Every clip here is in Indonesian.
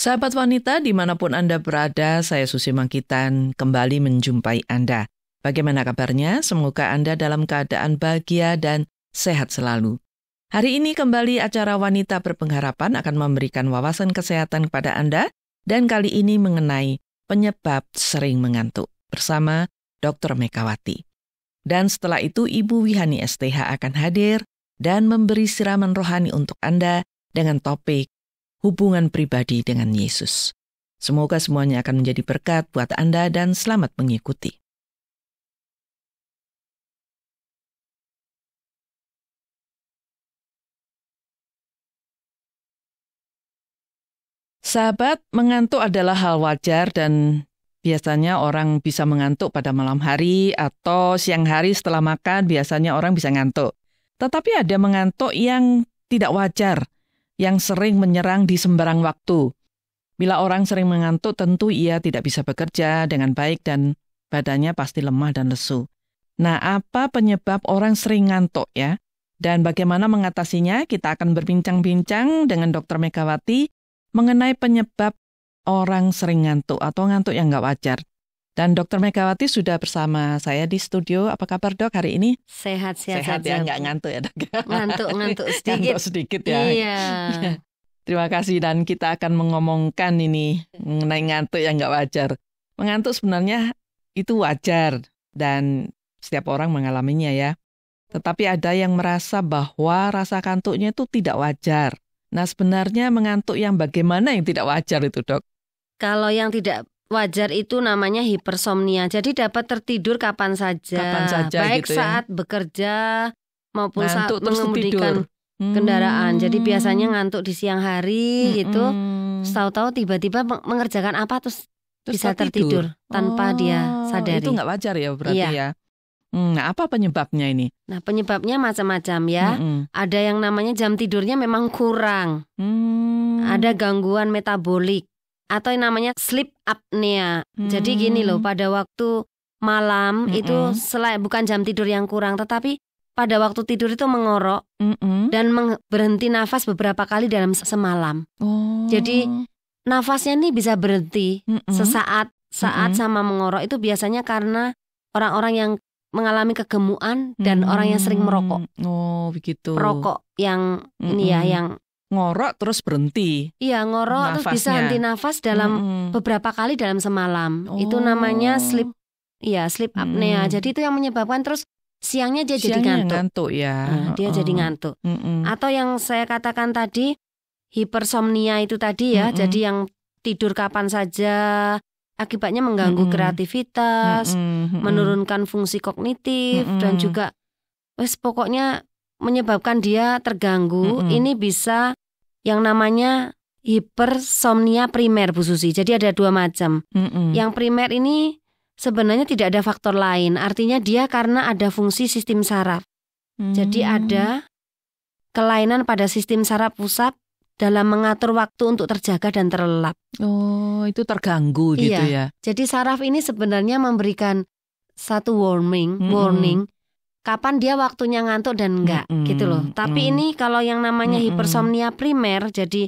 Sahabat wanita, dimanapun Anda berada, saya Susi Mangkitan kembali menjumpai Anda. Bagaimana kabarnya? Semoga Anda dalam keadaan bahagia dan sehat selalu. Hari ini kembali acara Wanita Berpengharapan akan memberikan wawasan kesehatan kepada Anda, dan kali ini mengenai penyebab sering mengantuk bersama Dr. Megawati. Dan setelah itu Ibu Wihani STH akan hadir dan memberi siraman rohani untuk Anda dengan topik hubungan pribadi dengan Yesus. Semoga semuanya akan menjadi berkat buat Anda dan selamat mengikuti. Sahabat, mengantuk adalah hal wajar dan biasanya orang bisa mengantuk pada malam hari atau siang hari setelah makan, biasanya orang bisa ngantuk. Tetapi ada mengantuk yang tidak wajar, yang sering menyerang di sembarang waktu. Bila orang sering mengantuk, tentu ia tidak bisa bekerja dengan baik dan badannya pasti lemah dan lesu. Nah, apa penyebab orang sering ngantuk ya? Dan bagaimana mengatasinya? Kita akan berbincang-bincang dengan Dr. Megawati mengenai penyebab orang sering ngantuk atau ngantuk yang nggak wajar. Dan Dr. Megawati sudah bersama saya di studio. Apa kabar, Dok, hari ini? Sehat ya, nggak ngantuk ya, Dok? Ngantuk sedikit. Ngantuk sedikit ya. Iya. Terima kasih, dan kita akan mengomongkan ini mengenai ngantuk yang nggak wajar. Mengantuk sebenarnya itu wajar dan setiap orang mengalaminya ya. Tetapi ada yang merasa bahwa rasa kantuknya itu tidak wajar. Nah, sebenarnya mengantuk yang bagaimana yang tidak wajar itu, Dok? Kalau yang tidak wajar itu namanya hipersomnia. Jadi dapat tertidur kapan saja baik gitu saat bekerja maupun ngantuk, saat mengemudikan kendaraan. Jadi biasanya ngantuk di siang hari gitu. Tahu-tahu tiba-tiba mengerjakan apa terus bisa tertidur tanpa dia sadari. Itu nggak wajar ya berarti ya. Nah, apa penyebabnya ini? Nah, penyebabnya macam-macam ya. Ada yang namanya jam tidurnya memang kurang. Ada gangguan metabolik. Atau yang namanya sleep apnea. Jadi gini loh, pada waktu malam itu bukan jam tidur yang kurang, tetapi pada waktu tidur itu mengorok dan berhenti nafas beberapa kali dalam semalam. Jadi nafasnya ini bisa berhenti sesaat sama mengorok. Itu biasanya karena orang-orang yang mengalami kegemukan dan orang yang sering merokok. Oh, begitu. Perokok yang ini ya, yang ngorok terus berhenti. Iya, ngorok terus bisa henti nafas dalam beberapa kali dalam semalam. Itu namanya sleep apnea. Jadi itu yang menyebabkan terus siangnya dia jadi ngantuk ya. Nah, dia jadi ngantuk. Atau yang saya katakan tadi hipersomnia itu tadi ya. Jadi yang tidur kapan saja, akibatnya mengganggu kreativitas, menurunkan fungsi kognitif dan juga pokoknya menyebabkan dia terganggu. Ini bisa yang namanya hipersomnia primer, Bu Susi. Jadi ada dua macam. Yang primer ini sebenarnya tidak ada faktor lain. Artinya dia karena ada fungsi sistem saraf. Jadi ada kelainan pada sistem saraf pusat dalam mengatur waktu untuk terjaga dan terlelap. Oh, itu terganggu gitu ya. Jadi saraf ini sebenarnya memberikan satu warning kapan dia waktunya ngantuk dan enggak gitu loh. Tapi ini kalau yang namanya hipersomnia primer, jadi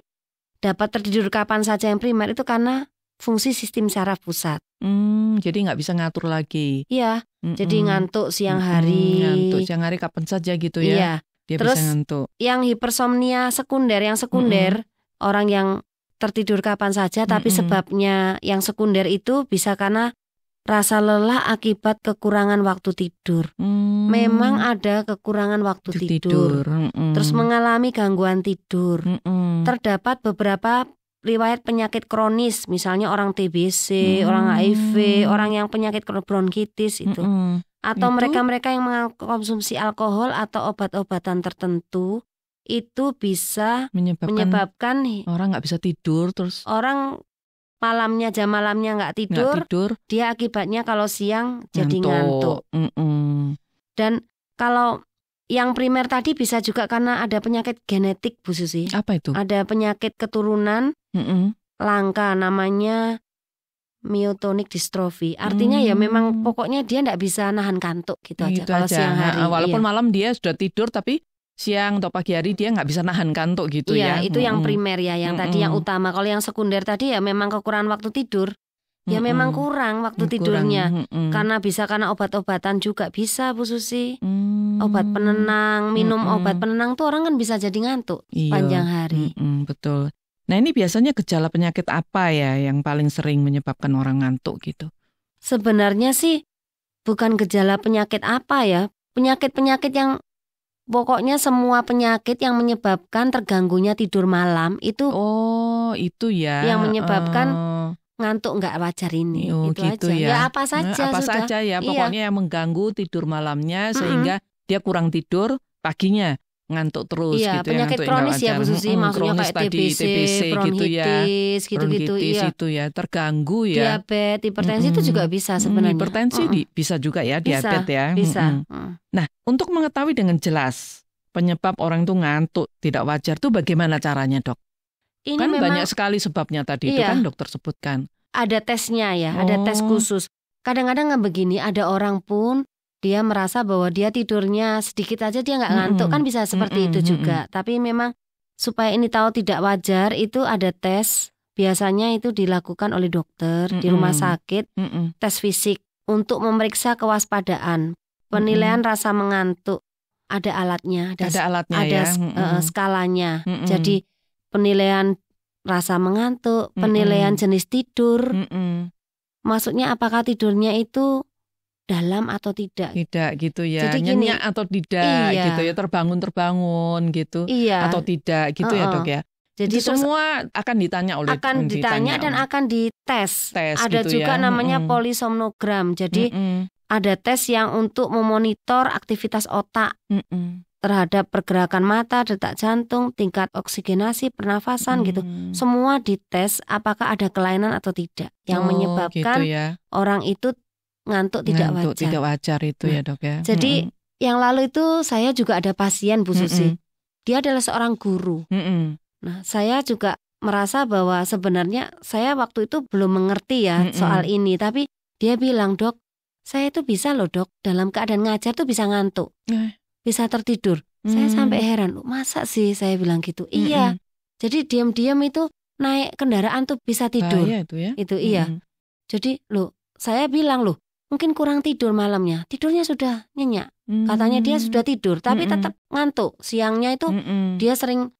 dapat tertidur kapan saja yang primer itu karena fungsi sistem saraf pusat. Jadi nggak bisa ngatur lagi. Iya, jadi ngantuk siang hari. Ngantuk siang hari kapan saja gitu ya. Iya. Dia terus bisa ngantuk. Yang hipersomnia sekunder, orang yang tertidur kapan saja, tapi sebabnya yang sekunder itu bisa karena rasa lelah akibat kekurangan waktu tidur. Memang ada kekurangan waktu tidur. Terus mengalami gangguan tidur. Terdapat beberapa riwayat penyakit kronis, misalnya orang TBC, orang HIV, orang yang penyakit bronkitis itu. Atau mereka-mereka yang mengkonsumsi alkohol atau obat-obatan tertentu, itu bisa menyebabkan orang nggak bisa tidur, terus orang jam malamnya nggak tidur, dia akibatnya kalau siang jadi ngantuk. Dan kalau yang primer tadi bisa juga karena ada penyakit genetik, Bu Susi. Apa itu? Ada penyakit keturunan langka namanya myotonic dystrophy. Artinya ya memang pokoknya dia nggak bisa nahan kantuk gitu aja kalau siang hari. Walaupun malam dia sudah tidur tapi siang atau pagi hari dia nggak bisa nahan kantuk gitu ya. Iya, itu yang primer ya, yang tadi yang utama. Kalau yang sekunder tadi ya memang kekurangan waktu tidur. Ya memang kurang waktu tidurnya. Karena obat-obatan juga bisa, Bu Susi. Obat penenang, minum obat penenang tuh orang kan bisa jadi ngantuk panjang hari. Betul. Nah ini biasanya gejala penyakit apa ya yang paling sering menyebabkan orang ngantuk gitu? Sebenarnya sih bukan gejala penyakit apa ya. Penyakit-penyakit yang pokoknya semua penyakit yang menyebabkan terganggunya tidur malam itu. Oh itu ya. Yang menyebabkan ngantuk nggak wajar ini. Itu gitu aja. Ya. Ya apa saja apa sudah. saja ya. Pokoknya yang mengganggu tidur malamnya sehingga dia kurang tidur paginya. Ngantuk terus iya, gitu penyakit kronis ya Bu Susi, maksudnya kayak TBC, bronkitis gitu-gitu ya. Itu ya, terganggu ya. Diabetes, hipertensi itu juga bisa sebenarnya. Hipertensi bisa juga ya, diabetes ya. Bisa. Nah, untuk mengetahui dengan jelas penyebab orang itu ngantuk tidak wajar itu bagaimana caranya, Dok? Ini kan memang, banyak sekali sebabnya tadi itu kan dokter sebutkan. Ada tesnya ya, ada tes khusus. Kadang-kadang nggak begini, ada orang pun dia merasa bahwa dia tidurnya sedikit aja dia nggak ngantuk, kan bisa seperti itu juga. Tapi memang supaya ini tahu tidak wajar itu ada tes. Biasanya itu dilakukan oleh dokter di rumah sakit, tes fisik untuk memeriksa kewaspadaan, penilaian rasa mengantuk. Ada alatnya, ada skalanya. Jadi penilaian rasa mengantuk, penilaian jenis tidur. Maksudnya apakah tidurnya itu dalam atau tidak? Tidak gitu ya. Jadi nyenyak atau tidak gitu ya, terbangun gitu atau tidak gitu ya, Dok ya. Jadi itu semua akan ditanya dan akan dites. Ada gitu juga ya. namanya polisomnogram. Jadi ada tes yang untuk memonitor aktivitas otak terhadap pergerakan mata, detak jantung, tingkat oksigenasi, pernafasan gitu. Semua dites apakah ada kelainan atau tidak yang menyebabkan gitu ya. Orang itu ngantuk tidak wajar. Tidak wajar itu ya, Dok ya. Jadi yang lalu itu saya juga ada pasien Bu Susi. Dia adalah seorang guru. Nah, saya juga merasa bahwa sebenarnya saya waktu itu belum mengerti ya soal ini, tapi dia bilang, "Dok, saya itu bisa loh, Dok, dalam keadaan ngajar tuh bisa ngantuk. Bisa tertidur." Saya sampai heran, "Masa sih?" saya bilang gitu. Iya. Jadi diam-diam itu naik kendaraan tuh bisa tidur. Bahaya itu ya. Itu iya. Jadi saya bilang mungkin kurang tidur malamnya. Tidurnya sudah nyenyak. Katanya dia sudah tidur, tapi tetap ngantuk. Siangnya itu dia sering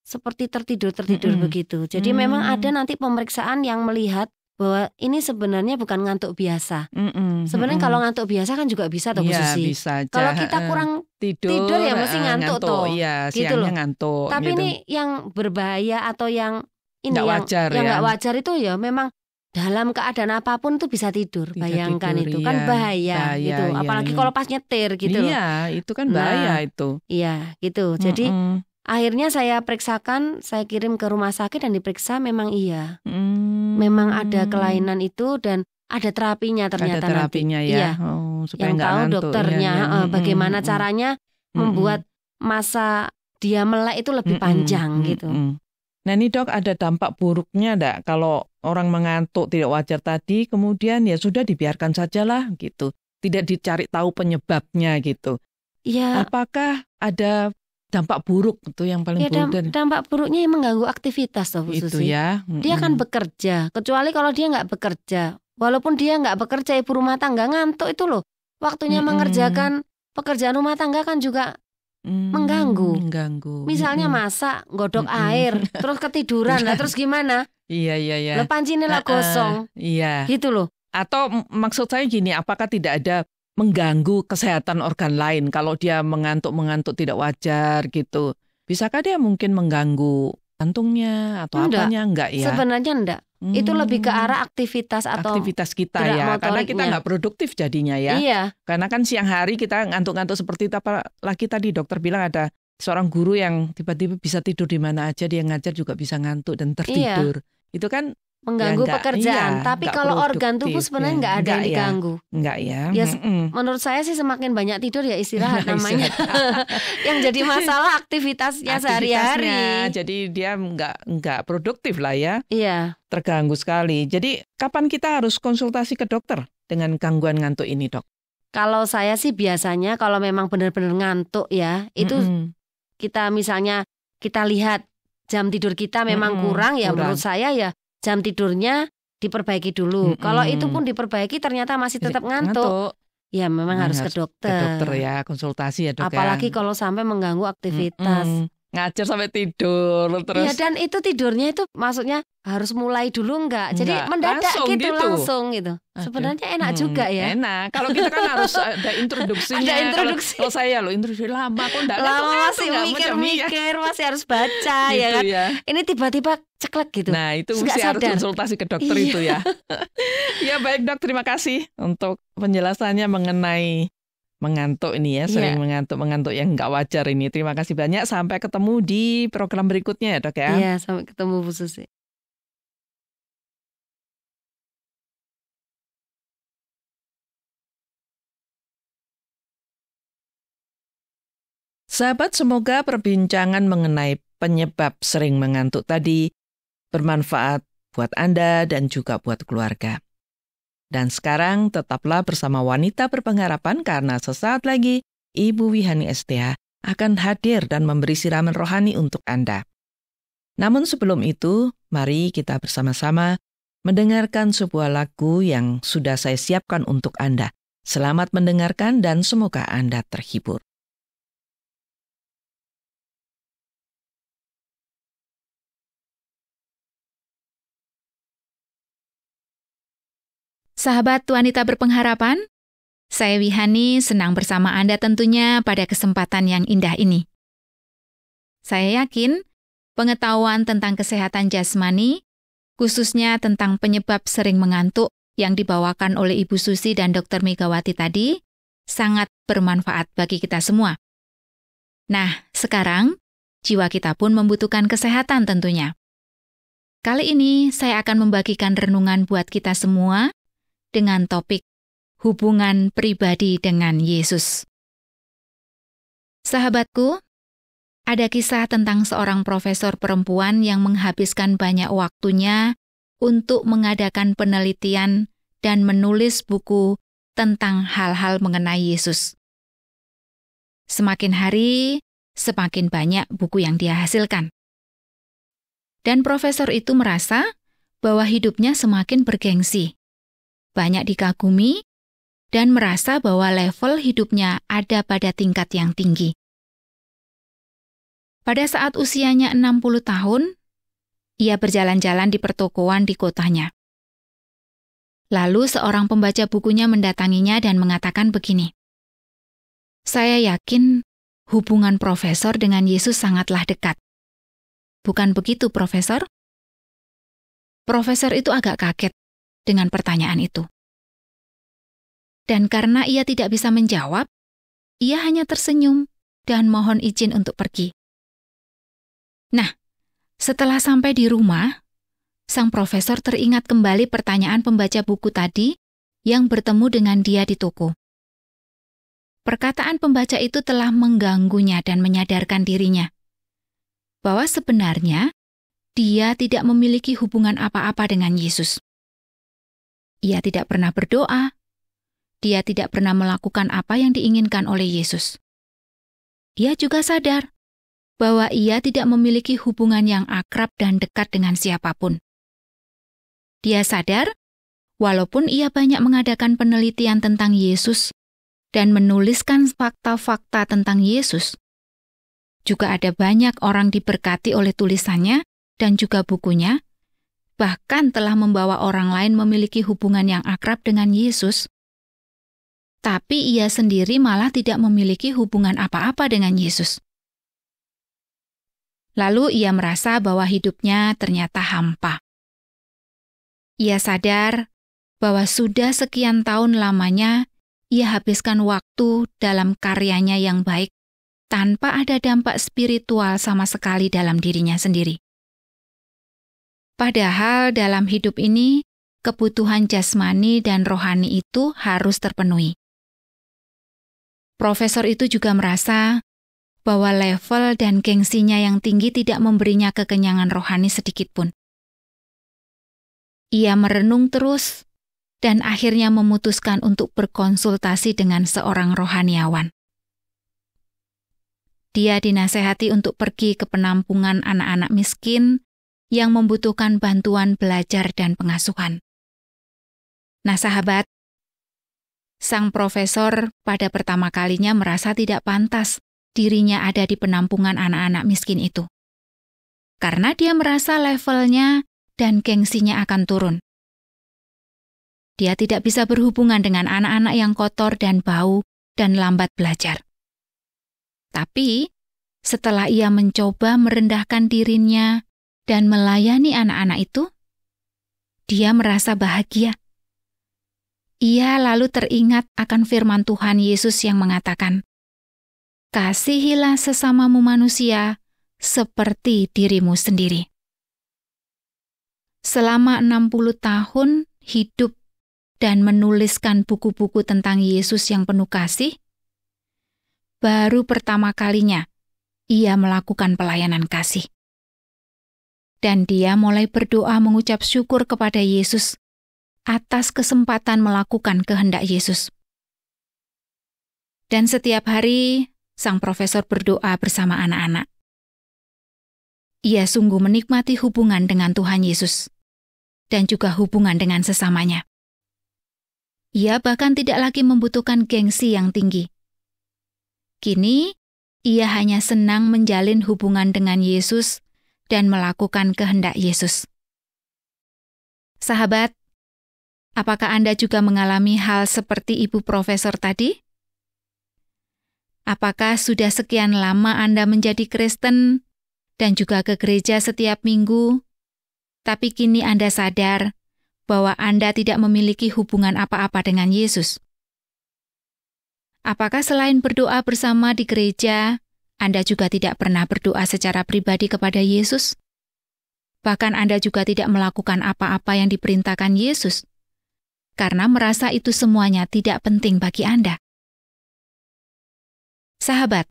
seperti tertidur begitu. Jadi memang ada nanti pemeriksaan yang melihat bahwa ini sebenarnya bukan ngantuk biasa. Sebenarnya kalau ngantuk biasa kan juga bisa tuh Bu Susi. Bisa aja. Kalau kita kurang tidur ya mesti ngantuk toh. Iya, gitu loh. Ngantuk. Tapi gitu. ini yang berbahaya atau yang ini nggak yang nggak wajar itu ya memang dalam keadaan apapun tuh bisa tidur. Bayangkan itu kan bahaya gitu. Apalagi kalau pas nyetir gitu loh. Iya, itu kan bahaya itu. Iya, gitu. Jadi akhirnya saya periksakan, saya kirim ke rumah sakit dan diperiksa memang iya. Memang ada kelainan itu dan ada terapinya ternyata. Ada terapinya nanti. Ya. Supaya yang tahu ngantuk, dokternya bagaimana caranya membuat masa dia melek itu lebih panjang gitu. Nah ini Dok, ada dampak buruknya enggak kalau orang mengantuk tidak wajar tadi, kemudian ya sudah dibiarkan sajalah gitu. Tidak dicari tahu penyebabnya gitu. Ya. Apakah ada dampak buruk itu yang paling buruk? Dampak buruknya yang mengganggu aktivitas toh Bu Susi. Ya. Dia kan bekerja, kecuali kalau dia nggak bekerja. Walaupun dia nggak bekerja, ibu rumah tangga ngantuk itu loh. Waktunya mengerjakan pekerjaan rumah tangga kan juga mengganggu. Misalnya masak, godok air, terus ketiduran, lah terus gimana? Iya. Pancinya lah gosong. Iya. Gitu loh. Atau maksud saya gini, apakah tidak ada mengganggu kesehatan organ lain kalau dia mengantuk tidak wajar gitu? Bisakah dia mungkin mengganggu jantungnya atau apanya? Enggak ya? Sebenarnya enggak. Itu lebih ke arah aktivitas atau aktivitas kita ya, karena kita nggak produktif jadinya ya. Iya. Karena kan siang hari kita ngantuk-ngantuk seperti itu, apalagi tadi dokter bilang ada seorang guru yang tiba-tiba bisa tidur di mana aja, dia ngajar juga bisa ngantuk dan tertidur. Itu kan mengganggu pekerjaan. Tapi kalau organ tubuh sebenarnya nggak ada yang diganggu. Enggak ya. Menurut saya sih semakin banyak tidur ya istirahat namanya. Yang jadi masalah aktivitasnya sehari-hari. Jadi dia nggak produktif lah ya. Iya. Terganggu sekali. Jadi kapan kita harus konsultasi ke dokter dengan gangguan ngantuk ini, Dok? Kalau saya sih biasanya kalau memang benar-benar ngantuk ya, itu kita misalnya kita lihat jam tidur kita memang kurang, ya menurut saya ya jam tidurnya diperbaiki dulu. Kalau itu pun diperbaiki ternyata masih tetap ngantuk. Ya memang harus ke dokter. Ke dokter ya, konsultasi ya dok. Apalagi kalau sampai mengganggu aktivitas. Ngajar sampai tidur terus. Ya dan itu tidurnya itu maksudnya harus mulai dulu enggak? Jadi mendadak langsung gitu. Sebenarnya enak juga ya. Enak. Kalau kita kan harus ada introduksinya. Ada introduksi. Kalau saya introduksi lama kok enggak lama masih mikir-mikir, masih harus baca gitu ya kan. Ya. Ini tiba-tiba ceklek gitu. Nah, itu mesti harus konsultasi ke dokter itu ya. Ya baik dok, terima kasih untuk penjelasannya mengenai mengantuk ini ya, sering mengantuk yang nggak wajar ini. Terima kasih banyak. Sampai ketemu di program berikutnya ya dok ya. Iya, sampai ketemu Bu Susi. Sahabat, semoga perbincangan mengenai penyebab sering mengantuk tadi bermanfaat buat Anda dan juga buat keluarga. Dan sekarang tetaplah bersama Wanita Berpengharapan karena sesaat lagi Ibu Wihani STH akan hadir dan memberi siraman rohani untuk Anda. Namun sebelum itu, mari kita bersama-sama mendengarkan sebuah lagu yang sudah saya siapkan untuk Anda. Selamat mendengarkan dan semoga Anda terhibur. Sahabat Wanita Berpengharapan, saya Wihani senang bersama Anda tentunya pada kesempatan yang indah ini. Saya yakin pengetahuan tentang kesehatan jasmani, khususnya tentang penyebab sering mengantuk yang dibawakan oleh Ibu Susi dan Dr. Megawati tadi, sangat bermanfaat bagi kita semua. Nah, sekarang jiwa kita pun membutuhkan kesehatan tentunya. Kali ini saya akan membagikan renungan buat kita semua dengan topik hubungan pribadi dengan Yesus. Sahabatku, ada kisah tentang seorang profesor perempuan yang menghabiskan banyak waktunya untuk mengadakan penelitian dan menulis buku tentang hal-hal mengenai Yesus. Semakin hari, semakin banyak buku yang dia hasilkan. Dan profesor itu merasa bahwa hidupnya semakin bergengsi, banyak dikagumi, dan merasa bahwa level hidupnya ada pada tingkat yang tinggi. Pada saat usianya 60 tahun, ia berjalan-jalan di pertokoan di kotanya. Lalu seorang pembaca bukunya mendatanginya dan mengatakan begini, "Saya yakin hubungan profesor dengan Yesus sangatlah dekat." "Bukan begitu, Profesor?" Profesor itu agak kaget dengan pertanyaan itu. Dan karena ia tidak bisa menjawab, ia hanya tersenyum dan mohon izin untuk pergi. Nah, setelah sampai di rumah, sang profesor teringat kembali pertanyaan pembaca buku tadi yang bertemu dengan dia di toko. Perkataan pembaca itu telah mengganggunya dan menyadarkan dirinya bahwa sebenarnya dia tidak memiliki hubungan apa-apa dengan Yesus. Ia tidak pernah berdoa, dia tidak pernah melakukan apa yang diinginkan oleh Yesus. Ia juga sadar bahwa ia tidak memiliki hubungan yang akrab dan dekat dengan siapapun. Dia sadar, walaupun ia banyak mengadakan penelitian tentang Yesus dan menuliskan fakta-fakta tentang Yesus, juga ada banyak orang diberkati oleh tulisannya dan juga bukunya, bahkan telah membawa orang lain memiliki hubungan yang akrab dengan Yesus, tapi ia sendiri malah tidak memiliki hubungan apa-apa dengan Yesus. Lalu ia merasa bahwa hidupnya ternyata hampa. Ia sadar bahwa sudah sekian tahun lamanya ia habiskan waktu dalam karyanya yang baik tanpa ada dampak spiritual sama sekali dalam dirinya sendiri. Padahal dalam hidup ini, kebutuhan jasmani dan rohani itu harus terpenuhi. Profesor itu juga merasa bahwa level dan gengsinya yang tinggi tidak memberinya kekenyangan rohani sedikitpun. Ia merenung terus dan akhirnya memutuskan untuk berkonsultasi dengan seorang rohaniawan. Dia dinasehati untuk pergi ke penampungan anak-anak miskin yang membutuhkan bantuan belajar dan pengasuhan. Nah, sahabat, sang profesor pada pertama kalinya merasa tidak pantas dirinya ada di penampungan anak-anak miskin itu. Karena dia merasa levelnya dan gengsinya akan turun. Dia tidak bisa berhubungan dengan anak-anak yang kotor dan bau dan lambat belajar. Tapi, setelah ia mencoba merendahkan dirinya dan melayani anak-anak itu, dia merasa bahagia. Ia lalu teringat akan firman Tuhan Yesus yang mengatakan, "Kasihilah sesamamu manusia seperti dirimu sendiri." Selama 60 tahun hidup dan menuliskan buku-buku tentang Yesus yang penuh kasih, baru pertama kalinya ia melakukan pelayanan kasih. Dan dia mulai berdoa mengucap syukur kepada Yesus atas kesempatan melakukan kehendak Yesus. Dan setiap hari, sang profesor berdoa bersama anak-anak. Ia sungguh menikmati hubungan dengan Tuhan Yesus dan juga hubungan dengan sesamanya. Ia bahkan tidak lagi membutuhkan gengsi yang tinggi. Kini, ia hanya senang menjalin hubungan dengan Yesus dan melakukan kehendak Yesus. Sahabat, apakah Anda juga mengalami hal seperti ibu profesor tadi? Apakah sudah sekian lama Anda menjadi Kristen dan juga ke gereja setiap minggu, tapi kini Anda sadar bahwa Anda tidak memiliki hubungan apa-apa dengan Yesus? Apakah selain berdoa bersama di gereja, Anda juga tidak pernah berdoa secara pribadi kepada Yesus? Bahkan Anda juga tidak melakukan apa-apa yang diperintahkan Yesus, karena merasa itu semuanya tidak penting bagi Anda. Sahabat,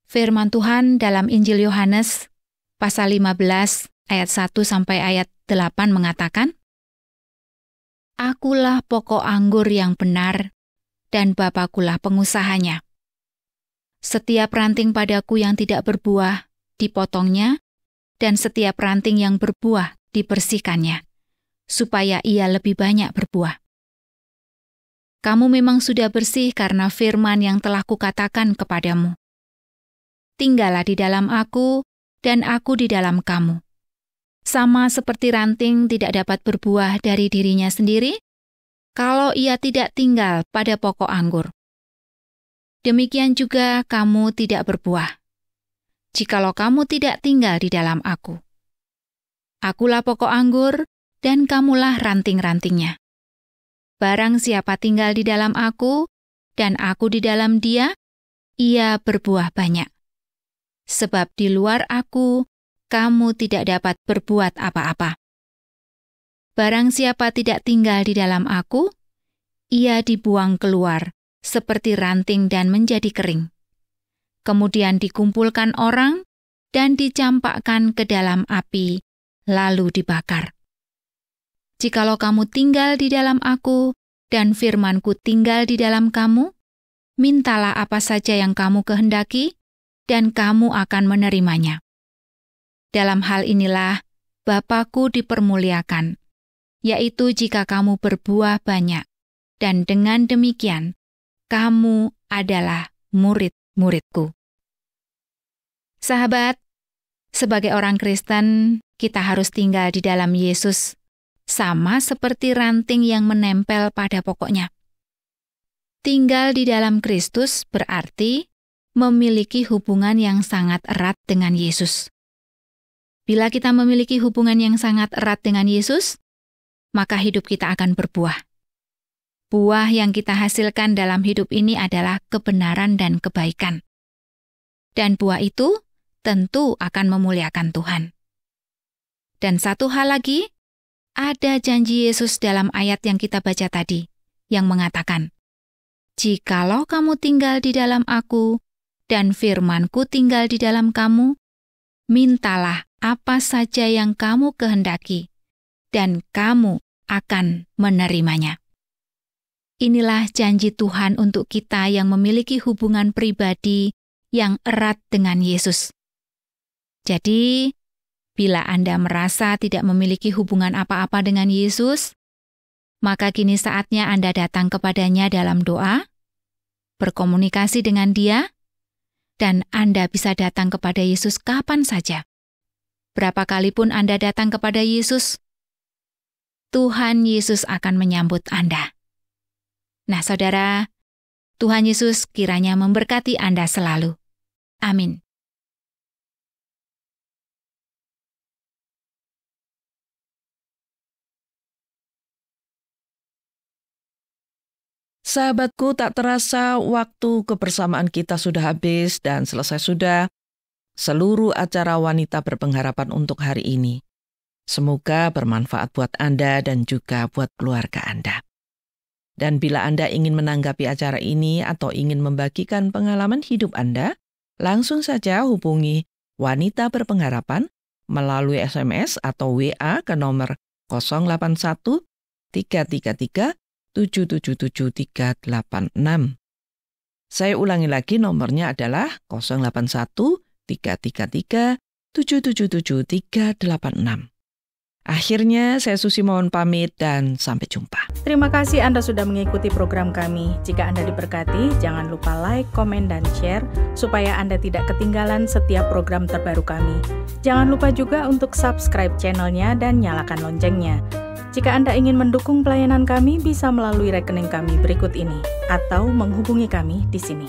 firman Tuhan dalam Injil Yohanes, pasal 15, ayat 1 sampai ayat 8 mengatakan, "Akulah pokok anggur yang benar, dan Bapakulah pengusahanya. Setiap ranting padaku yang tidak berbuah, dipotongnya, dan setiap ranting yang berbuah, dibersihkannya, supaya ia lebih banyak berbuah. Kamu memang sudah bersih karena firman yang telah kukatakan kepadamu. Tinggallah di dalam aku, dan aku di dalam kamu. Sama seperti ranting tidak dapat berbuah dari dirinya sendiri, kalau ia tidak tinggal pada pokok anggur. Demikian juga kamu tidak berbuah, jikalau kamu tidak tinggal di dalam aku. Akulah pokok anggur, dan kamulah ranting-rantingnya. Barang siapa tinggal di dalam aku, dan aku di dalam dia, ia berbuah banyak. Sebab di luar aku, kamu tidak dapat berbuat apa-apa. Barang siapa tidak tinggal di dalam aku, ia dibuang keluar seperti ranting dan menjadi kering. Kemudian dikumpulkan orang dan dicampakkan ke dalam api, lalu dibakar. Jikalau kamu tinggal di dalam aku dan firman-Ku tinggal di dalam kamu, mintalah apa saja yang kamu kehendaki, dan kamu akan menerimanya. Dalam hal inilah Bapa-Ku dipermuliakan, yaitu jika kamu berbuah banyak, dan dengan demikian, kamu adalah murid-murid-Ku." Sahabat, sebagai orang Kristen, kita harus tinggal di dalam Yesus, sama seperti ranting yang menempel pada pokoknya. Tinggal di dalam Kristus berarti memiliki hubungan yang sangat erat dengan Yesus. Bila kita memiliki hubungan yang sangat erat dengan Yesus, maka hidup kita akan berbuah. Buah yang kita hasilkan dalam hidup ini adalah kebenaran dan kebaikan. Dan buah itu tentu akan memuliakan Tuhan. Dan satu hal lagi, ada janji Yesus dalam ayat yang kita baca tadi, yang mengatakan, "Jikalau kamu tinggal di dalam aku, dan firman-Ku tinggal di dalam kamu, mintalah apa saja yang kamu kehendaki, dan kamu akan menerimanya." Inilah janji Tuhan untuk kita yang memiliki hubungan pribadi yang erat dengan Yesus. Jadi, bila Anda merasa tidak memiliki hubungan apa-apa dengan Yesus, maka kini saatnya Anda datang kepadanya dalam doa, berkomunikasi dengan Dia, dan Anda bisa datang kepada Yesus kapan saja. Berapa kali pun Anda datang kepada Yesus, Tuhan Yesus akan menyambut Anda. Nah, saudara, Tuhan Yesus kiranya memberkati Anda selalu. Amin. Sahabatku, tak terasa waktu kebersamaan kita sudah habis dan selesai sudah seluruh acara Wanita Berpengharapan untuk hari ini. Semoga bermanfaat buat Anda dan juga buat keluarga Anda. Dan bila Anda ingin menanggapi acara ini atau ingin membagikan pengalaman hidup Anda, langsung saja hubungi Wanita Berpengharapan melalui SMS atau WA ke nomor 081 333 777-386. Saya ulangi lagi, nomornya adalah 081-333-777-386. Akhirnya saya Susi mohon pamit dan sampai jumpa. Terima kasih Anda sudah mengikuti program kami. Jika Anda diberkati, jangan lupa like, komen, dan share supaya Anda tidak ketinggalan setiap program terbaru kami. Jangan lupa juga untuk subscribe channelnya dan nyalakan loncengnya. Jika Anda ingin mendukung pelayanan kami, bisa melalui rekening kami berikut ini atau menghubungi kami di sini.